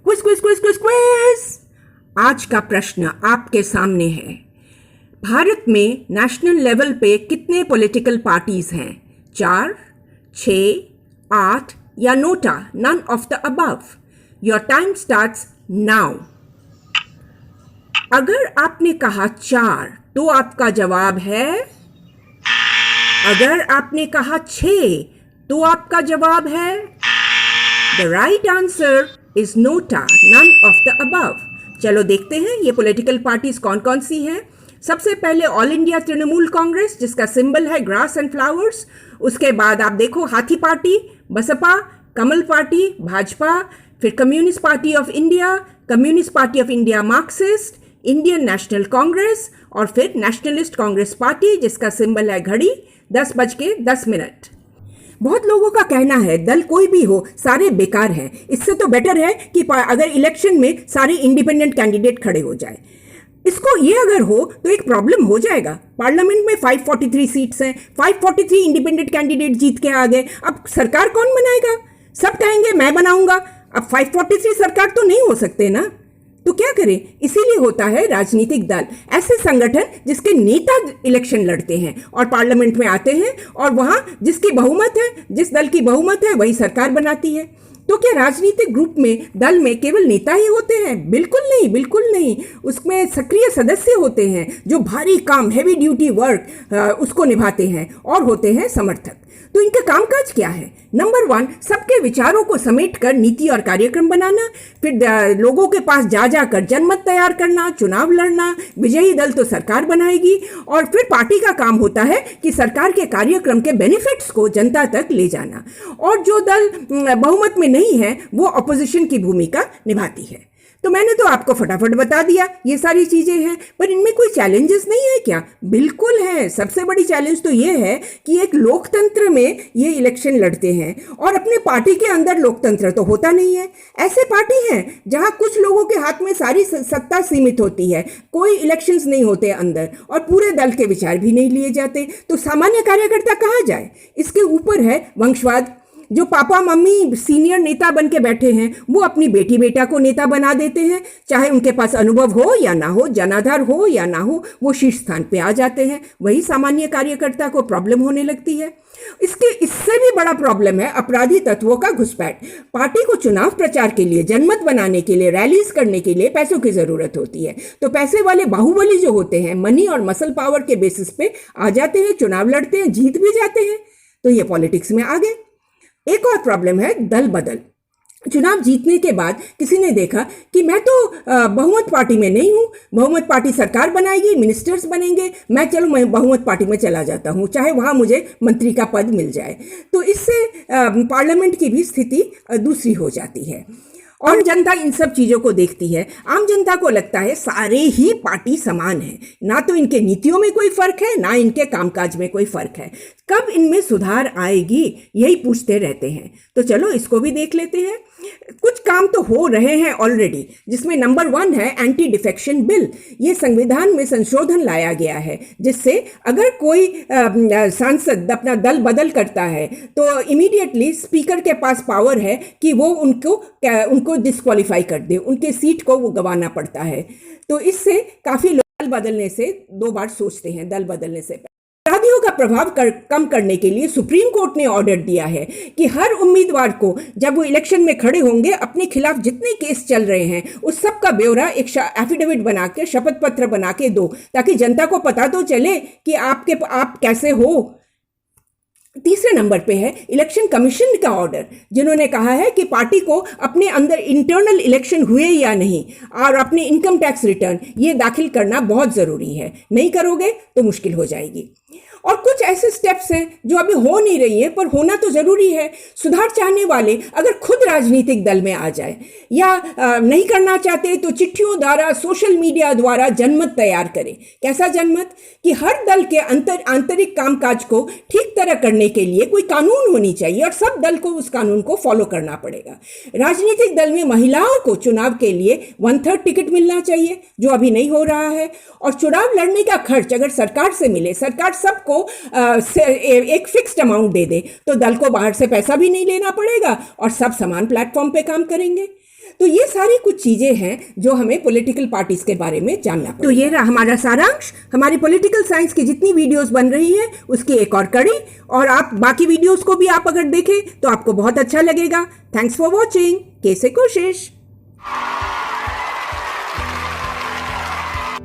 Quiz quiz quiz quiz quiz. आज का प्रश्न आपके सामने है। भारत में नेशनल लेवल पे कितने पॉलिटिकल पार्टीज हैं? 4, 6, 8 या NOTA? None of the above. Your time starts now. अगर आपने कहा 4 तो आपका जवाब है। अगर आपने कहा 6 तो आपका जवाब है। The right answer is NOTA, none of the above. चलो देखते हैं ये पॉलिटिकल पार्टीज कौन कौन सी हैं। सबसे पहले ऑल इंडिया तृणमूल कांग्रेस, जिसका सिंबल है ग्रास एंड फ्लावर्स। उसके बाद आप देखो हाथी पार्टी, बसपा, कमल पार्टी, भाजपा, फिर communist party of India, communist party of India Marxist, Indian national Congress और फिर नेशनलिस्ट कांग्रेस पार्टी, जिसका सिंबल है घड़ी। 10:10। बहुत लोगों का कहना है दल कोई भी हो सारे बेकार हैं। इससे तो बेटर है कि अगर इलेक्शन में सारे इंडिपेंडेंट कैंडिडेट खड़े हो जाए। इसको ये अगर हो तो एक प्रॉब्लम हो जाएगा। पार्लियामेंट में 543 सीट्स हैं, 543 इंडिपेंडेंट कैंडिडेट जीत के आ गए। अब सरकार कौन बनाएगा? सब कहेंगे मैं बनाऊंगा। अब 543 सरकार तो नहीं हो सकते ना, तो क्या करें? इसीलिए होता है राजनीतिक दल, ऐसे संगठन जिसके नेता इलेक्शन लड़ते हैं और पार्लियामेंट में आते हैं और वहां जिसकी बहुमत है, जिस दल की बहुमत है वही सरकार बनाती है। तो क्या राजनीतिक ग्रुप में, दल में केवल नेता ही होते हैं? बिल्कुल नहीं, बिल्कुल नहीं। उसमें सक्रिय सदस्य होते हैं जो भारी काम, हैवी ड्यूटी वर्क उसको निभाते हैं, और होते हैं समर्थक। तो इनका कामकाज क्या है? नंबर 1, सबके विचारों को समेटकर नीति और कार्यक्रम बनाना, फिर लोगों के पास जा जाकर जनमत तैयार करना, चुनाव लड़ना, विजयी दल तो सरकार बनाएगी, और फिर पार्टी का काम होता है कि सरकार के कार्यक्रम के बेनिफिट्स को जनता तक ले जाना। और जो दल बहुमत में नहीं है वो अपोजिशन की भूमिका निभाती है। तो मैंने तो आपको फटाफट बता दिया ये सारी चीजें हैं, पर इनमें कोई चैलेंजेस नहीं है क्या? बिल्कुल है। सबसे बड़ी चैलेंज तो ये है कि एक लोकतंत्र में ये इलेक्शन लड़ते हैं और अपने पार्टी के अंदर लोकतंत्र तो होता नहीं है। ऐसे पार्टी हैं जहां कुछ लोगों के हाथ में सारी सत्ता सीमित होती है, कोई इलेक्शंस नहीं होते अंदर, और पूरे दल के विचार भी नहीं लिए जाते। तो सामान्य कार्यकर्ता कहाँ जाए? इसके ऊपर है वंशवाद। जो पापा मम्मी सीनियर नेता बन के बैठे हैं वो अपनी बेटी बेटा को नेता बना देते हैं, चाहे उनके पास अनुभव हो या ना हो, जनाधार हो या ना हो, वो शीर्ष स्थान पे आ जाते हैं। वही सामान्य कार्यकर्ता को प्रॉब्लम होने लगती है। इससे भी बड़ा प्रॉब्लम है अपराधी तत्वों का घुसपैठ। पार्टी को चुनाव प्रचार के लिए, जनमत बनाने के लिए, रैलीज करने के लिए पैसों की जरूरत होती है। तो पैसे वाले बाहुबली जो होते हैं, मनी और मसल पावर के बेसिस पे आ जाते हैं, चुनाव लड़ते हैं, जीत भी जाते हैं। तो ये पॉलिटिक्स में आ गए। एक और प्रॉब्लम है दल बदल। चुनाव जीतने के बाद किसी ने देखा कि मैं तो बहुमत पार्टी में नहीं हूं, बहुमत पार्टी सरकार बनाएगी, मिनिस्टर्स बनेंगे, मैं बहुमत पार्टी में चला जाता हूं, चाहे वहां मुझे मंत्री का पद मिल जाए। तो इससे पार्लियामेंट की भी स्थिति दूसरी हो जाती है। और जनता इन सब चीजों को देखती है। आम जनता को लगता है सारे ही पार्टी समान है, ना तो इनके नीतियों में कोई फर्क है, ना इनके कामकाज में कोई फर्क है। कब इनमें सुधार आएगी, यही पूछते रहते हैं। तो चलो इसको भी देख लेते हैं। कुछ काम तो हो रहे हैं ऑलरेडी, जिसमें नंबर 1 है एंटी डिफेक्शन बिल। ये संविधान में संशोधन लाया गया है, जिससे अगर कोई सांसद अपना दल बदल करता है तो इमीडिएटली स्पीकर के पास पावर है कि वो उनको डिस्क्वालीफाई कर दे, उनके सीट को वो गंवाना पड़ता है। तो इससे काफी लोग दल बदलने से 2 बार सोचते हैं, दल बदलने से। अपराधियों का प्रभाव कम करने के लिए सुप्रीम कोर्ट ने ऑर्डर दिया है कि हर उम्मीदवार को जब वो इलेक्शन में खड़े होंगे, अपने खिलाफ जितने केस चल रहे हैं उस सब का ब्यौरा एक एफिडेविट बना के, शपथ पत्र बना के दो, ताकि जनता को पता तो चले कि आप कैसे हो। तीसरे नंबर पे है इलेक्शन कमीशन का ऑर्डर, जिन्होंने कहा है कि पार्टी को अपने अंदर इंटरनल इलेक्शन हुए या नहीं और अपने इनकम टैक्स रिटर्न ये दाखिल करना बहुत जरूरी है। नहीं करोगे तो मुश्किल हो जाएगी। और कुछ ऐसे स्टेप्स हैं जो अभी हो नहीं रही है, पर होना तो जरूरी है। सुधार चाहने वाले अगर खुद राजनीतिक दल में आ जाए, या नहीं करना चाहते तो चिट्ठियों द्वारा, सोशल मीडिया द्वारा जनमत तैयार करें। कैसा जनमत? कि हर दल के आंतरिक कामकाज को ठीक तरह करने के लिए कोई कानून होनी चाहिए और सब दल को उस कानून को फॉलो करना पड़ेगा। राजनीतिक दल में महिलाओं को चुनाव के लिए 1/3 टिकट मिलना चाहिए, जो अभी नहीं हो रहा है। और चुनाव लड़ने का खर्च अगर सरकार से मिले, सरकार सबको एक फिक्स्ड अमाउंट दे दे, तो दल को बाहर से पैसा भी नहीं लेना पड़ेगा और सब समान प्लेटफॉर्म पे काम करेंगे। तो ये सारी कुछ चीजें हैं जो हमें पॉलिटिकल पार्टीज के बारे में जानना पड़ेगा। तो ये रहा हमारा सारांश। हमारी पॉलिटिकल साइंस की जितनी वीडियोस बन रही है उसकी एक और कड़ी, और आप बाकी वीडियोस को भी आप अगर देखें तो आपको बहुत अच्छा लगेगा। Thanks for watching. कैसे कोशिश।